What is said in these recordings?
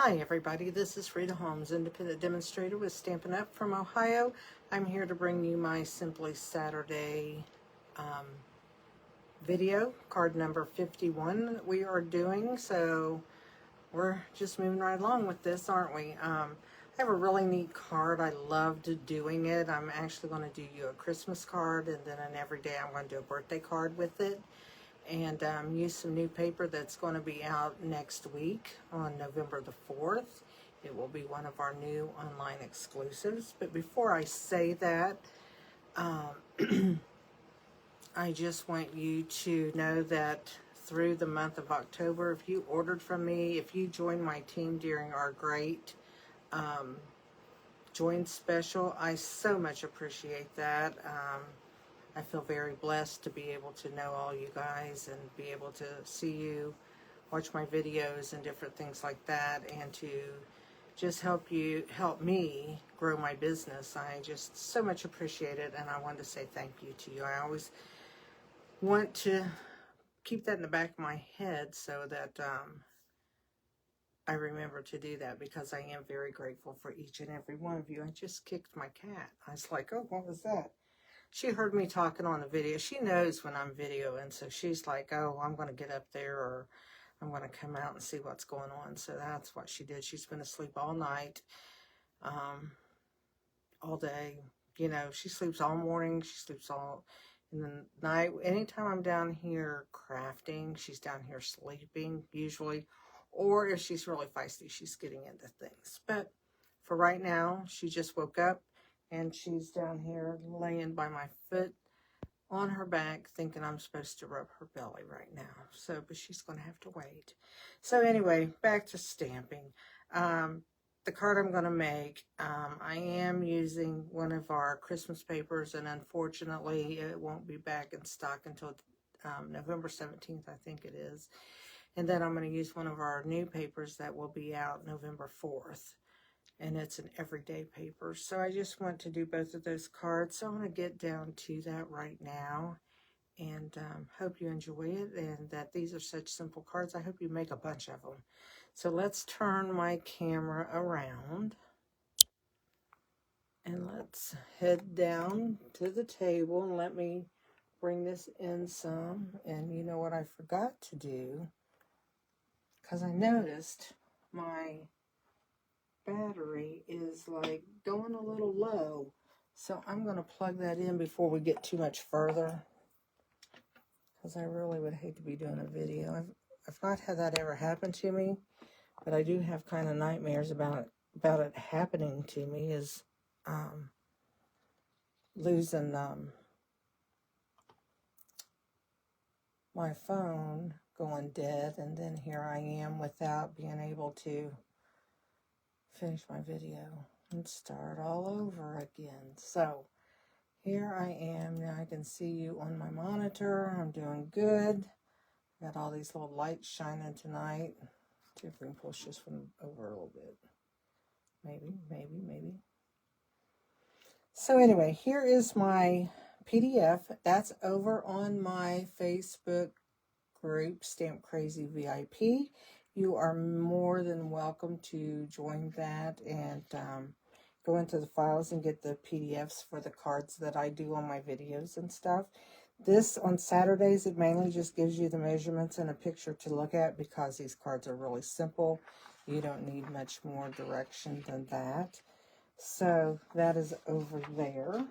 Hi everybody, this is Rita Holmes, independent demonstrator with Stampin' Up! From Ohio. I'm here to bring you my Simply Saturday video, card number 51 that we are doing. So we're just moving right along with this, aren't we? I have a really neat card. I loved doing it. I'm actually going to do you a Christmas card, and then an everyday I'm going to do a birthday card with it. And use some new paper that's going to be out next week on November the 4th. It will be one of our new online exclusives. But before I say that, I just want you to know that through the month of October, if you ordered from me, if you joined my team during our great join special, I so much appreciate that. I feel very blessed to be able to know all you guys and be able to see you, watch my videos and different things like that, and to just help me grow my business. I just so much appreciate it, and I wanted to say thank you to you. I always want to keep that in the back of my head so that I remember to do that, because I am very grateful for each and every one of you. I just kicked my cat. I was like, oh, what was that? She heard me talking on the video. She knows when I'm videoing, so she's like, oh, I'm going to get up there, or I'm going to come out and see what's going on. So that's what she did. She's been asleep all night, all day. You know, she sleeps all morning. She sleeps all in the night. Anytime I'm down here crafting, she's down here sleeping, usually. Or if she's really feisty, she's getting into things. But for right now, she just woke up. And she's down here laying by my foot on her back, thinking I'm supposed to rub her belly right now. So, but she's going to have to wait. So anyway, back to stamping. The card I'm going to make, I am using one of our Christmas papers, and unfortunately it won't be back in stock until November 17th, I think it is. And then I'm going to use one of our new papers that will be out November 4th. And it's an everyday paper. So I just want to do both of those cards. So I'm going to get down to that right now. And hope you enjoy it, and that these are such simple cards. I hope you make a bunch of them. So let's turn my camera around. And let's head down to the table, and let me bring this in some. And you know what I forgot to do? Because I noticed my battery is like going a little low, so I'm going to plug that in before we get too much further, because I really would hate to be doing a video. I've not had that ever happen to me, but I do have kind of nightmares about it happening to me, is losing my phone, going dead, and then here I am without being able to finish my video and start all over again. So here I am. Now I can see you on my monitor. I'm doing good. Got all these little lights shining tonight. See if we can push this one over a little bit. Maybe. So anyway, here is my PDF. That's over on my Facebook group, Stamp Crazy VIP. You are more than welcome to join that and go into the files and get the PDFs for the cards that I do on my videos and stuff. This, on Saturdays, it mainly just gives you the measurements and a picture to look at, because these cards are really simple. You don't need much more direction than that. So that is over there.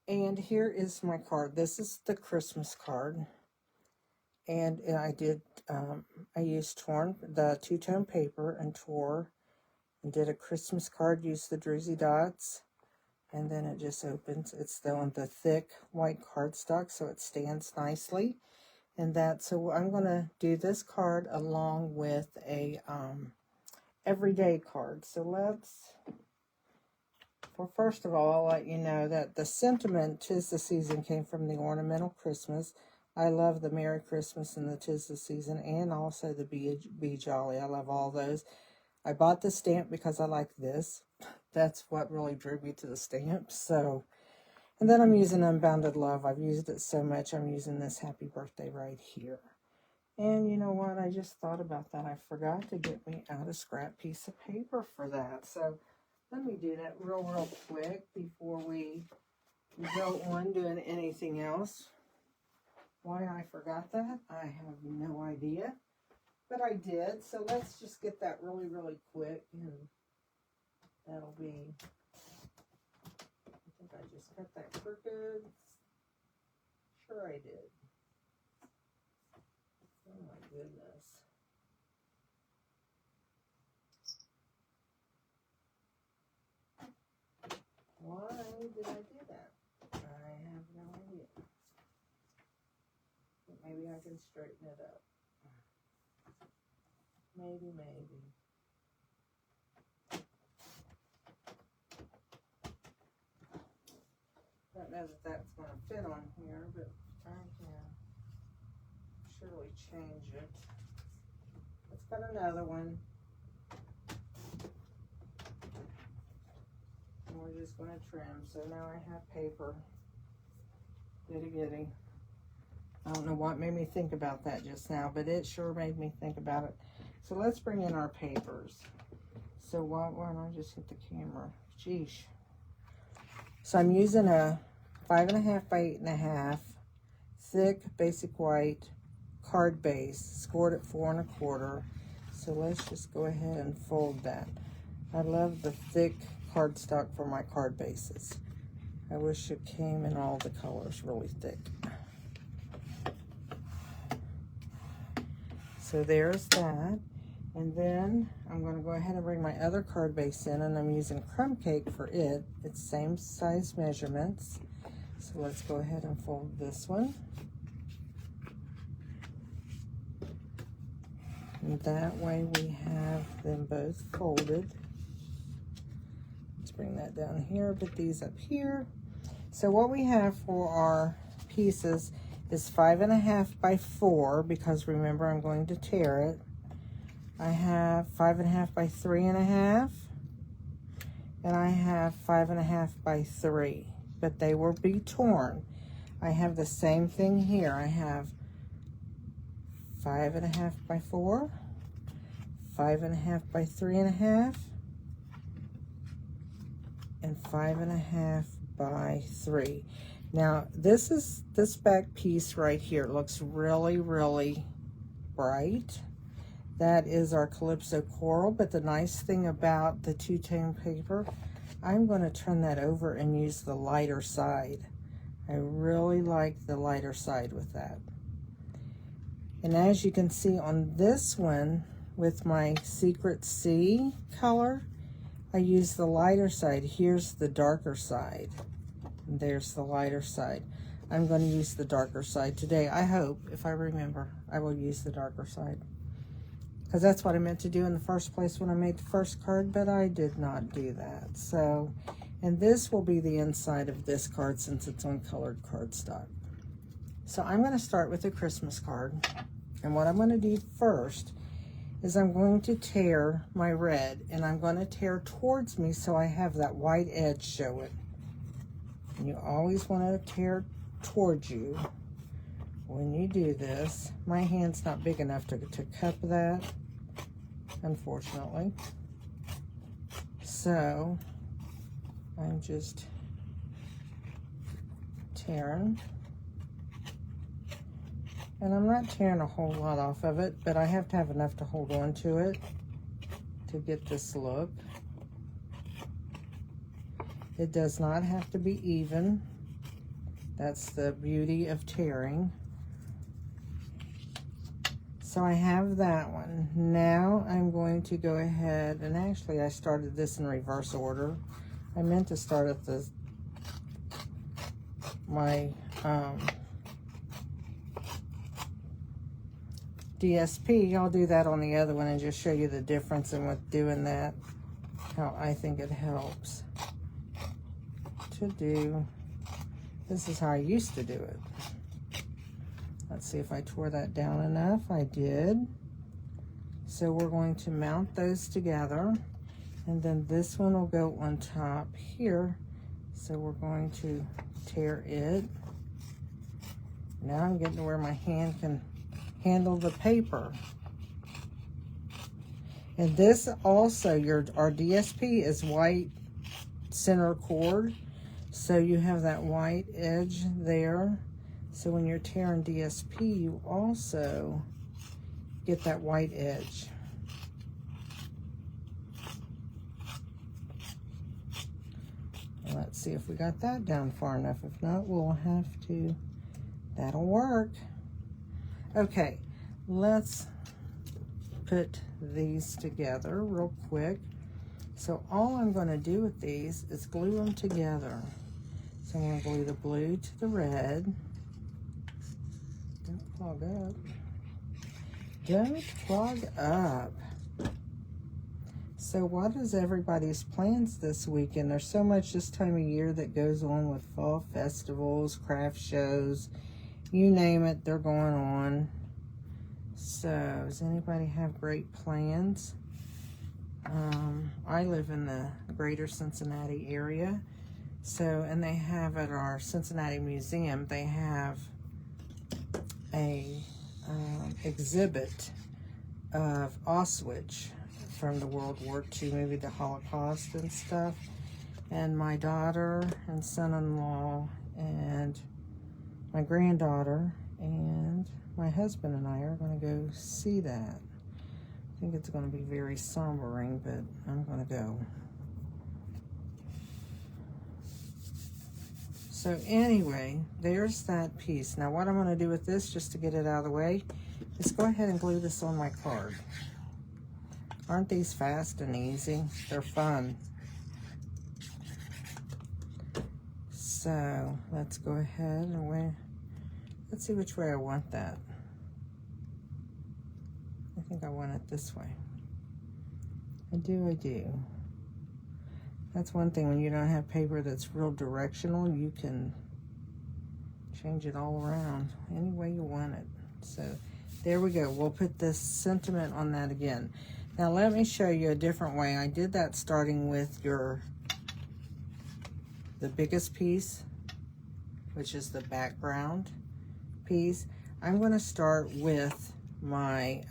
And here is my card. This is the Christmas card. And I used the two-tone paper and tore and did a Christmas card, used the Druzy dots, and then it just opens. It's still on the thick white cardstock, so it stands nicely. And so I'm going to do this card along with a everyday card. So first of all, I'll let you know that the sentiment, 'Tis the Season, came from the Ornamental Christmas. I love the Merry Christmas and the 'Tis the Season, and also the Be Jolly. I love all those. I bought the stamp because I like this. That's what really drew me to the stamp. So, and then I'm using Unbounded Love. I've used it so much, I'm using this Happy Birthday right here. And you know what? I just thought about that. I forgot to get me out a scrap piece of paper for that. So let me do that real quick before we go on doing anything else. Why I forgot that, I have no idea. But I did. So let's just get that really quick. And that'll be... I think I just cut that crooked. Sure I did. Oh my goodness. Why did I do that? I have no idea. But maybe I can straighten it up. Maybe. Don't know that that's going to fit on here, but I can surely change it. Let's got another one. And we're just going to trim. So now I have paper. Goody. I don't know what made me think about that just now, but it sure made me think about it. So let's bring in our papers. So why don't I just hit the camera? Geesh. So I'm using a 5.5 by 8.5 thick basic white card base, scored at 4 1/4. So let's just go ahead and fold that. I love the thick cardstock for my card bases. I wish it came in all the colors really thick. So there's that. And then I'm going to go ahead and bring my other card base in, and I'm using crumb cake for it. It's same size measurements. So let's go ahead and fold this one. And that way we have them both folded. Let's bring that down here, put these up here. So what we have for our pieces is 5.5 by 4, because remember I'm going to tear it. I have 5.5 by 3.5, and I have 5.5 by 3, but they will be torn. I have the same thing here. I have 5.5 by 4, 5.5 by 3.5, and 5.5 by 3. Now this back piece right here looks really bright. That is our Calypso Coral, but the nice thing about the two-tone paper, I'm going to turn that over and use the lighter side. I really like the lighter side with that. And as you can see on this one, with my Secret Sea color, I use the lighter side. Here's the darker side. And there's the lighter side. I'm going to use the darker side today. I hope, if I remember, I will use the darker side. Because that's what I meant to do in the first place when I made the first card, but I did not do that. So, and this will be the inside of this card since it's on colored cardstock. So I'm going to start with a Christmas card. And what I'm going to do first is I'm going to tear my red, and I'm going to tear towards me so I have that white edge showing. And you always want to tear towards you when you do this. My hand's not big enough to cup that, unfortunately. So I'm just tearing. And I'm not tearing a whole lot off of it, but I have to have enough to hold on to it to get this look. It does not have to be even. That's the beauty of tearing. So I have that one. Now I'm going to go ahead, and actually I started this in reverse order. I meant to start at my DSP. I'll do that on the other one and just show you the difference in with doing that, how I think it helps to do. This is how I used to do it. Let's see if I tore that down enough. I did. So we're going to mount those together, and then this one will go on top here. So we're going to tear it. Now I'm getting to where my hand handle the paper. And this also, our DSP is white center cord. So you have that white edge there. So when you're tearing DSP, you also get that white edge. Let's see if we got that down far enough. If not, we'll have to, that'll work. Okay, let's put these together real quick. So all I'm going to do with these is glue them together. So I'm going to glue the blue to the red. Don't clog up. Don't clog up. So what is everybody's plans this weekend? There's so much this time of year that goes on with fall festivals, craft shows, you name it, they're going on. So does anybody have great plans? I live in the greater Cincinnati area. So, and they have at our Cincinnati Museum, they have a exhibit of Auschwitz from the World War II, maybe the Holocaust and stuff. And my daughter and son-in-law and my granddaughter and my husband and I are going to go see that. I think it's going to be very sombering, but I'm going to go. So anyway, there's that piece. Now what I'm going to do with this, just to get it out of the way, is go ahead and glue this on my card. Aren't these fast and easy? They're fun. So let's go ahead and let's see which way I want that. I think I want it this way. I do. That's one thing, when you don't have paper that's real directional, you can change it all around any way you want it. So there we go. We'll put this sentiment on that again. Now let me show you a different way. I did that starting with the biggest piece, which is the background piece. I'm going to start with my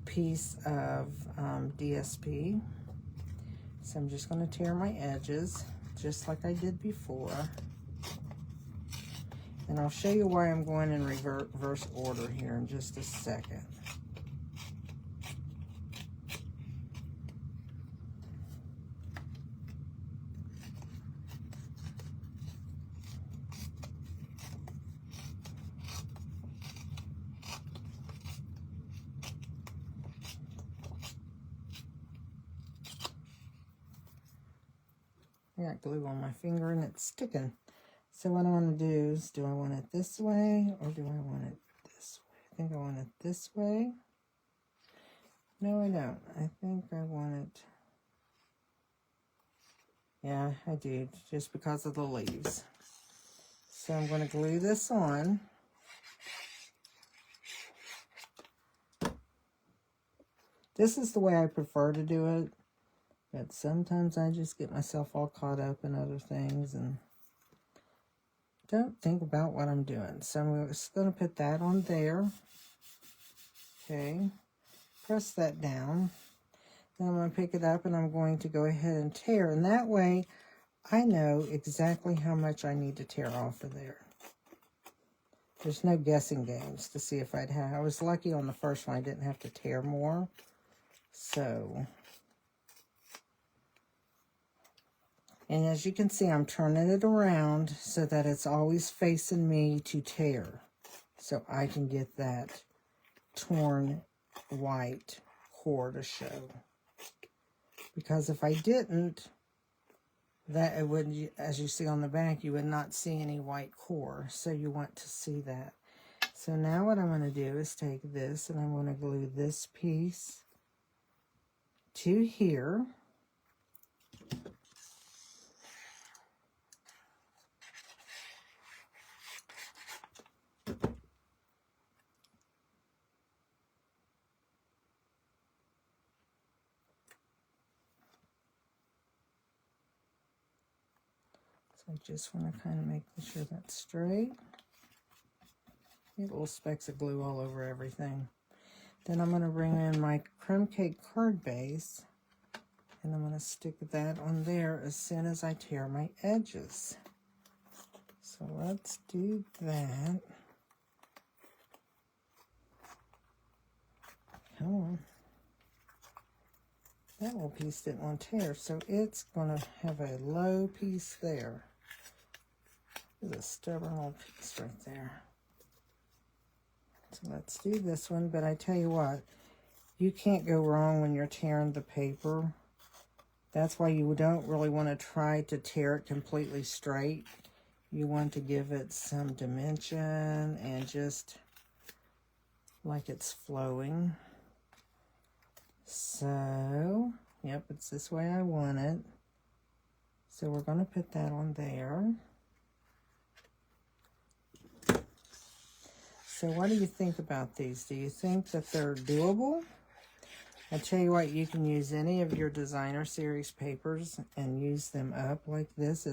piece of DSP. So I'm just going to tear my edges just like I did before. And I'll show you why I'm going in reverse order here in just a second. I got glue on my finger and it's sticking. So what I want to do is, do I want it this way or do I want it this way? I think I want it this way. No, I don't. I think I want it. Yeah, I do, just because of the leaves. So I'm going to glue this on. This is the way I prefer to do it. But sometimes I just get myself all caught up in other things and don't think about what I'm doing. So I'm just going to put that on there. Okay. Press that down. Then I'm going to pick it up and I'm going to go ahead and tear. And that way I know exactly how much I need to tear off of there. There's no guessing games to see if I'd have. I was lucky on the first one I didn't have to tear more. So... and as you can see, I'm turning it around so that it's always facing me to tear. So I can get that torn white core to show. Because if I didn't, that it would, as you see on the back, you would not see any white core. So you want to see that. So now what I'm going to do is take this and I'm going to glue this piece to here. I just want to kind of make sure that's straight. Get little specks of glue all over everything. Then I'm going to bring in my crumb cake card base, and I'm going to stick that on there as soon as I tear my edges. So let's do that. Come on. That little piece didn't want to tear, so it's going to have a low piece there. There's a stubborn little piece right there. So let's do this one, but I tell you what, you can't go wrong when you're tearing the paper. That's why you don't really want to try to tear it completely straight. You want to give it some dimension and just like it's flowing. So, yep, it's this way I want it. So we're going to put that on there. So what do you think about these? Do you think that they're doable? I tell you what, you can use any of your designer series papers and use them up like this.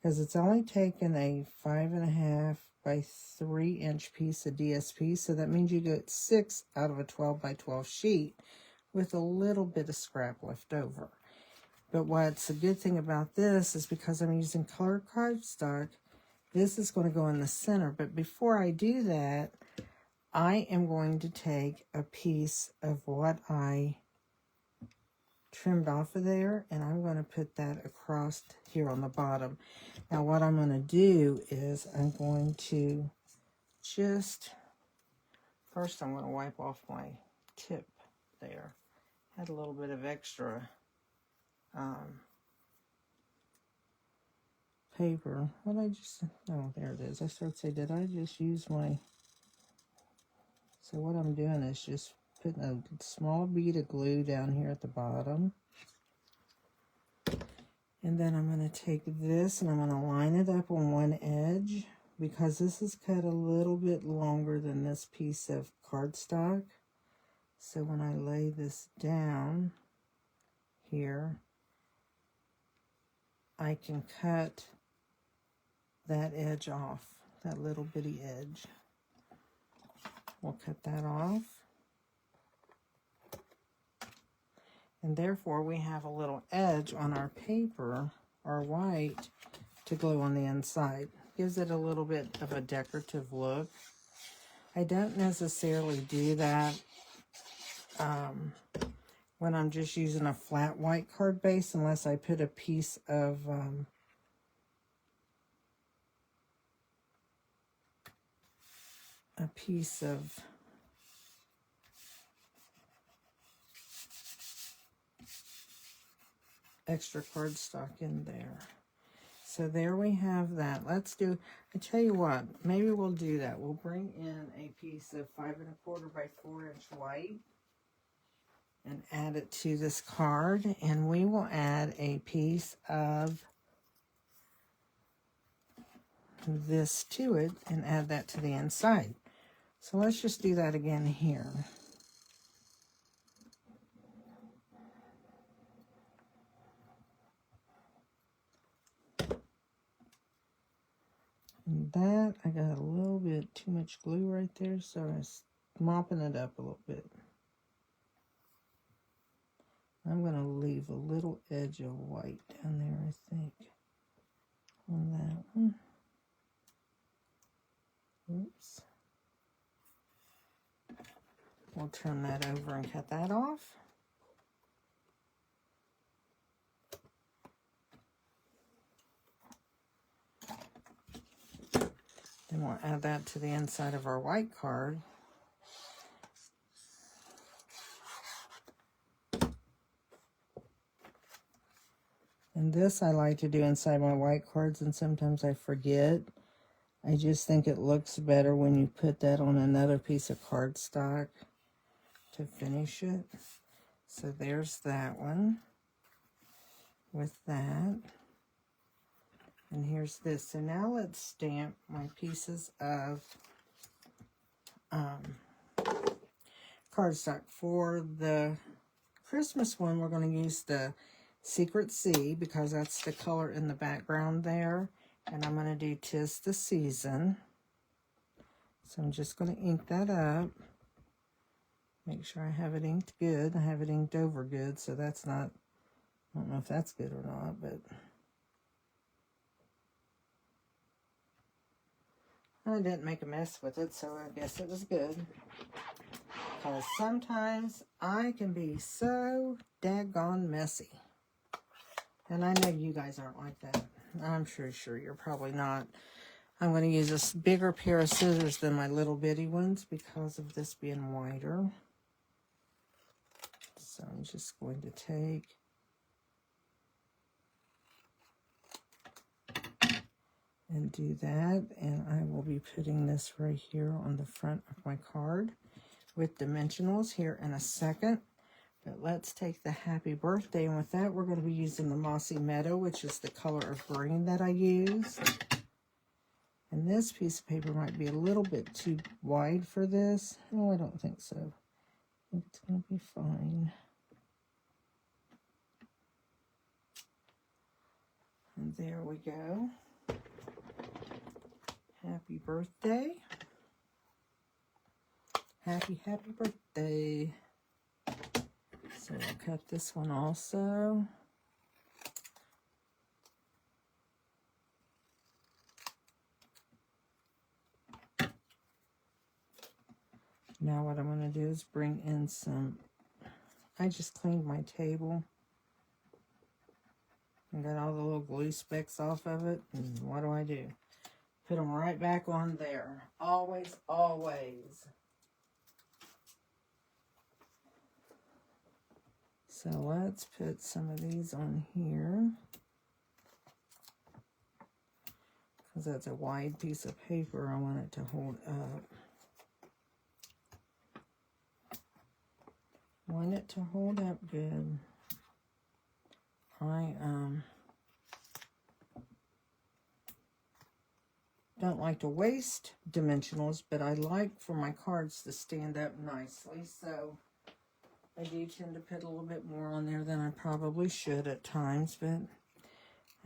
Because it's only taken a 5.5 by 3 inch piece of DSP. So that means you get 6 out of a 12 by 12 sheet with a little bit of scrap left over. But what's a good thing about this is because I'm using colored cardstock, this is going to go in the center. But before I do that, I am going to take a piece of what I trimmed off of there, and I'm going to put that across here on the bottom. Now what I'm going to do is I'm going to just, first I'm going to wipe off my tip there. Had a little bit of extra paper. What I just, oh, there it is. I started to say, did I just use my, so what I'm doing is just putting a small bead of glue down here at the bottom. And then I'm going to take this and I'm going to line it up on one edge because this is cut a little bit longer than this piece of cardstock. So when I lay this down here, I can cut that edge off, that little bitty edge. We'll cut that off. And therefore we have a little edge on our paper, our white, to glue on the inside. Gives it a little bit of a decorative look. I don't necessarily do that when I'm just using a flat white card base, unless I put a piece of extra cardstock in there. So there we have that. Let's do, I tell you what, maybe we'll do that. We'll bring in a piece of 5.25 by 4 inch white and add it to this card, and we will add a piece of this to it and add that to the inside. So let's just do that again here. And that, I got a little bit too much glue right there, so I'm mopping it up a little bit. I'm going to leave a little edge of white down there, I think, on that one. Oops. We'll turn that over and cut that off. Then we'll add that to the inside of our white card. And this I like to do inside my white cards, and sometimes I forget. I just think it looks better when you put that on another piece of cardstock to finish it. So there's that one with that. And here's this. So now let's stamp my pieces of cardstock. For the Christmas one, we're going to use the Secret Sea because that's the color in the background there. And I'm going to do 'Tis the Season. So I'm just going to ink that up. Make sure I have it inked good. I have it inked over good, so that's not, I don't know if that's good or not, but I didn't make a mess with it, so I guess it was good. Because sometimes I can be so daggone messy. And I know you guys aren't like that. I'm sure you're probably not. I'm going to use a bigger pair of scissors than my little bitty ones because of this being wider. So I'm just going to take and do that. And I will be putting this right here on the front of my card with dimensionals here in a second. But let's take the happy birthday, and with that we're going to be using the Mossy Meadow, which is the color of green that I used. And this piece of paper might be a little bit too wide for this. Oh, I don't think so. I think it's going to be fine. And there we go. Happy birthday. Happy birthday. So I'll cut this one also. Now what I'm going to do is bring in some, I just cleaned my table. I got all the little glue specks off of it. And what do? Put them right back on there. Always, always. So let's put some of these on here. Because that's a wide piece of paper, I want it to hold up. Want it to hold up good. I don't like to waste dimensionals, but I like for my cards to stand up nicely, so I do tend to put a little bit more on there than I probably should at times, but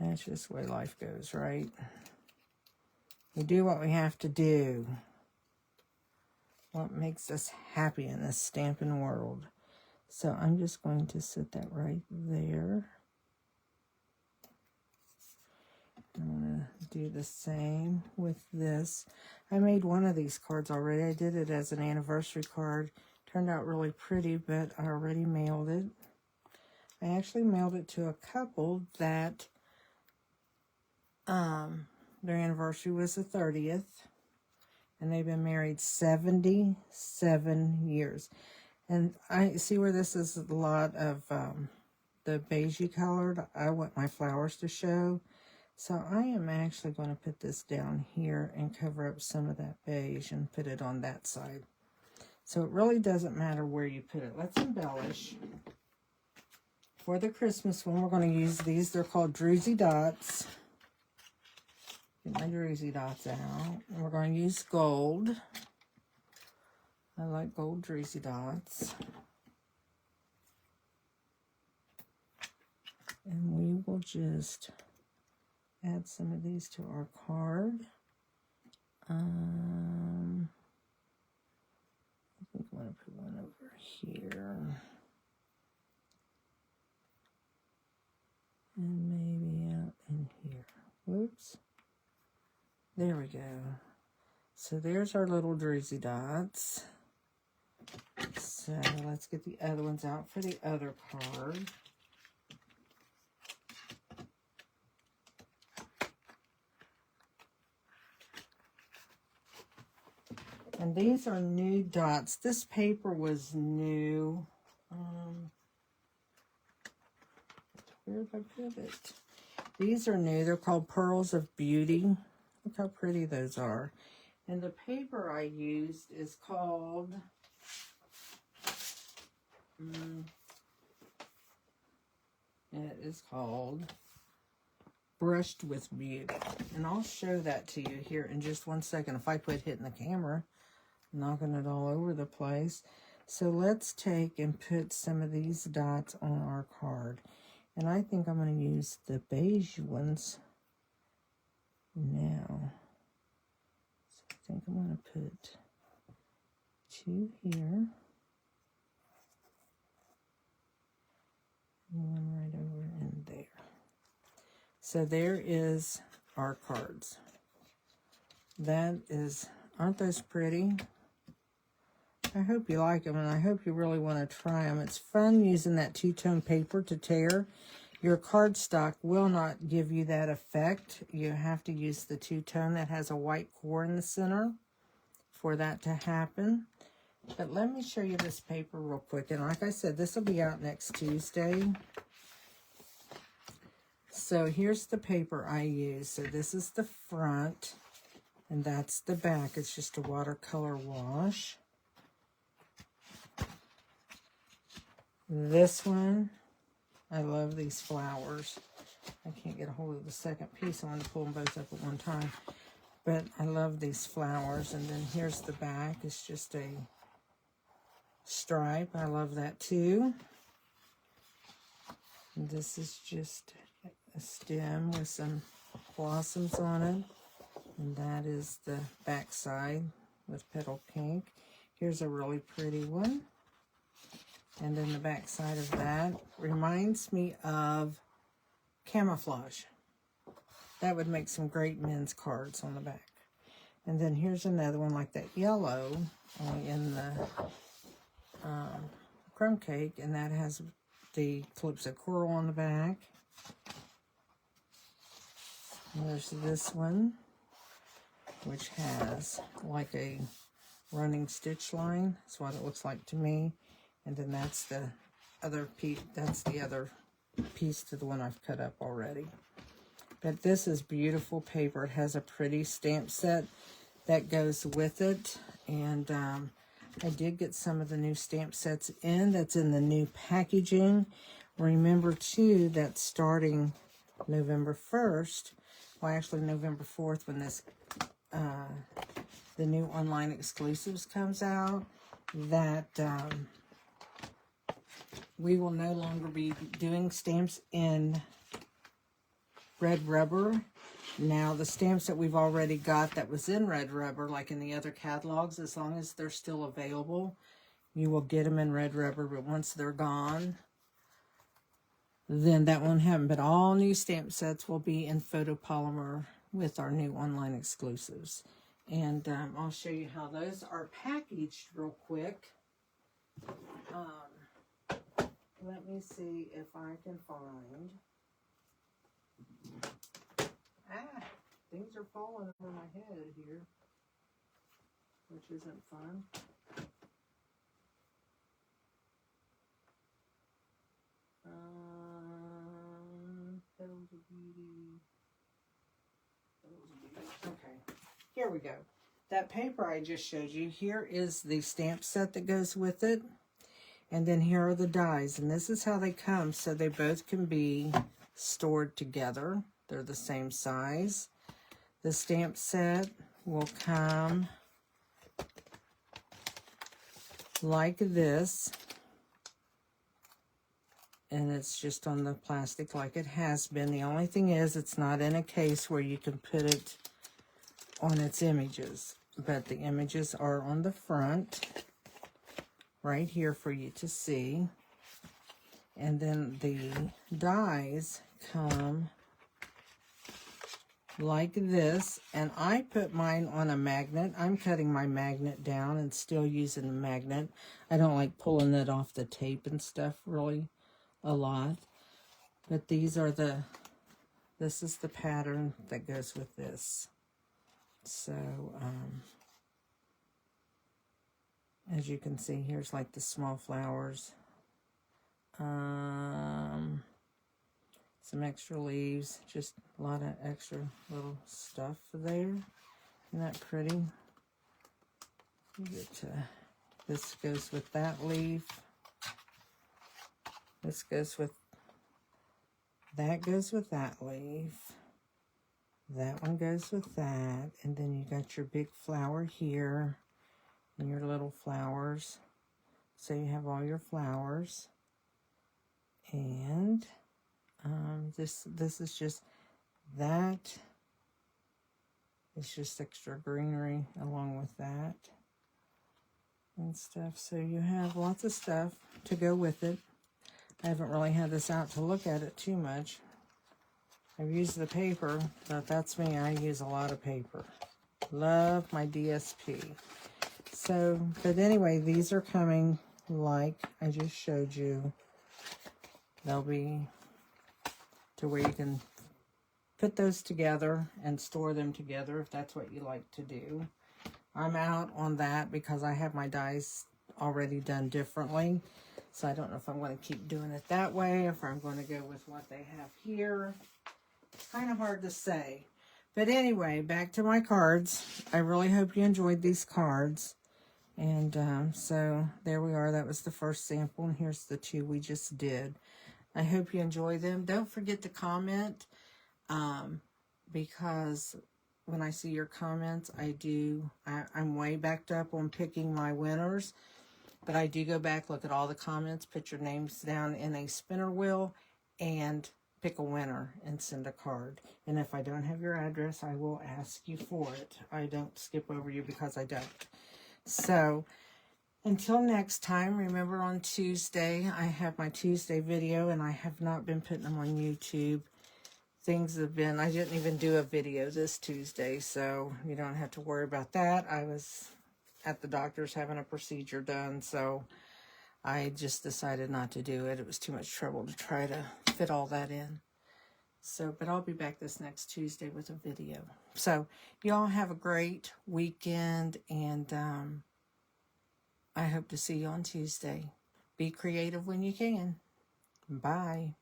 that's just the way life goes, right? We do what we have to do. What makes us happy in this stamping world. So I'm just going to set that right there. I'm going to do the same with this. I made one of these cards already. I did it as an anniversary card. Turned out really pretty, but I already mailed it. I actually mailed it to a couple that their anniversary was the 30th. And they've been married 77 years. And I see where this is a lot of the beigey colored. I want my flowers to show. So I am actually going to put this down here and cover up some of that beige and put it on that side. So it really doesn't matter where you put it. Let's embellish. For the Christmas one, we're going to use these. They're called Druzy Dots. Get my Druzy Dots out. And we're going to use gold. I like gold Druzy Dots. And we will just add some of these to our card. I think I'm going to put one over here. And maybe out in here. Whoops. There we go. So there's our little Druzy Dots. So let's get the other ones out for the other card. And these are new dots. This paper was new. Where did I put it? These are new. They're called Pearls of Beauty. Look how pretty those are. And the paper I used is called... it is called Brushed with Beauty. And I'll show that to you here in just one second. If I quit hitting the camera, knocking it all over the place. So let's take and put some of these dots on our card. And I think I'm going to use the beige ones now. So think I'm going to put 2 here. And 1 right over in there. So there is our cards. That is, aren't those pretty? I hope you like them, and I hope you really want to try them. It's fun using that two-tone paper to tear. Your cardstock will not give you that effect. You have to use the two-tone that has a white core in the center for that to happen. But let me show you this paper real quick. And like I said, this will be out next Tuesday. So here's the paper I use. So this is the front, and that's the back. It's just a watercolor wash. This one, I love these flowers. I can't get a hold of the second piece. I want to pull them both up at one time. But I love these flowers. And then here's the back. It's just a stripe. I love that too. And this is just a stem with some blossoms on it. And that is the back side with petal pink. Here's a really pretty one. And then the back side of that reminds me of camouflage. That would make some great men's cards on the back. And then here's another one like that yellow in the crumb cake, and that has the Calypso coral on the back. And there's this one, which has like a running stitch line. That's what it looks like to me. And then that's the other piece. That's the other piece to the one I've cut up already. But this is beautiful paper. It has a pretty stamp set that goes with it. And I did get some of the new stamp sets in. That's in the new packaging. Remember, too, that starting November 1st, well, actually November 4th, when this the new online exclusives comes out, that we will no longer be doing stamps in red rubber. Now, the stamps that we've already got that was in red rubber, like in the other catalogs, as long as they're still available, you will get them in red rubber. But once they're gone, then that won't happen. But all new stamp sets will be in photopolymer with our new online exclusives. And I'll show you how those are packaged real quick. Let me see if I can find... things are falling over my head here, which isn't fun. Petals of Beauty. Okay, here we go. That paper I just showed you, here is the stamp set that goes with it. And then here are the dies, and this is how they come, so they both can be stored together. They're the same size. The stamp set will come like this, and it's just on the plastic like it has been. The only thing is it's not in a case where you can put it on its images, but the images are on the front right here for you to see. And then the dies come like this, and I put mine on a magnet. I'm cutting my magnet down and still using the magnet. I don't like pulling it off the tape and stuff really a lot. But these are this is the pattern that goes with this. So, as you can see, here's like the small flowers. Some extra leaves, just a lot of extra little stuff there. Isn't that pretty? You get to, this goes with that leaf. This goes with, that goes with that leaf. That one goes with that. And then you got your big flower here and your little flowers. So you have all your flowers. And this is just that It's just extra greenery along with that and stuff. So you have lots of stuff to go with it. I haven't really had this out to look at it too much. I've used the paper, but that's me. I use a lot of paper. Love my DSP. So, but anyway, these are coming like I just showed you. They'll be to where you can put those together and store them together if that's what you like to do. I'm out on that because I have my dies already done differently. So I don't know if I'm going to keep doing it that way, if I'm going to go with what they have here. It's kind of hard to say. But anyway, back to my cards. I really hope you enjoyed these cards. And so there we are. That was the first sample, and here's the two we just did. I hope you enjoy them. Don't forget to comment, because when I see your comments, I'm way backed up on picking my winners. But I do go back, look at all the comments, put your names down in a spinner wheel, and pick a winner and send a card. And if I don't have your address, I will ask you for it. I don't skip over you because I don't. So, until next time, remember on Tuesday, I have my Tuesday video, and I have not been putting them on YouTube. Things have been, I didn't even do a video this Tuesday, so you don't have to worry about that. I was at the doctor's having a procedure done, so I just decided not to do it. It was too much trouble to try to fit all that in. So, but I'll be back this next Tuesday with a video. So, y'all have a great weekend, and I hope to see you on Tuesday. Be creative when you can. Bye.